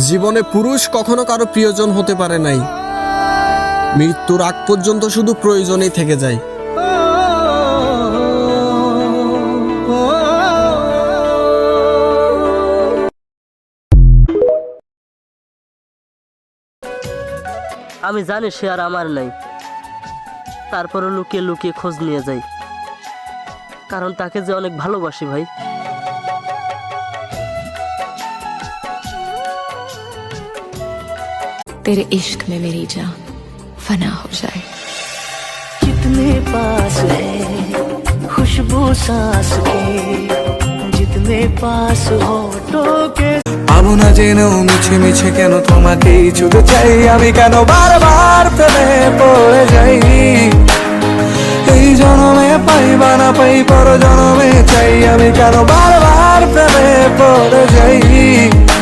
জীবনে পুরুষ কখনো কারো প্রিয়জন হতে পারে নাই, মৃত্যুর আগ পর্যন্ত শুধু প্রয়োজনই থেকে যায়। আমি জানি সে আর আমার নাই, তারপরে লুকিয়ে লুকিয়ে খোঁজ নিয়ে যাই, কারণ তাকে যে অনেক ভালোবাসি ভাই। तेरे इश्क में मेरी जान फना हो जाए। जितने पास है खुशबू सांस के, जितने पास होठों के। পাবো না জেনেও মিছে মিছে কেন তোমাকেই ছুতে চাই আমি, কেন বারবার প্রেমে পড়ে যাই। এই জনমে পাই বা না পাই পর জনমে চাই আমি, কেন বারবার প্রেমে পড়ে যাই।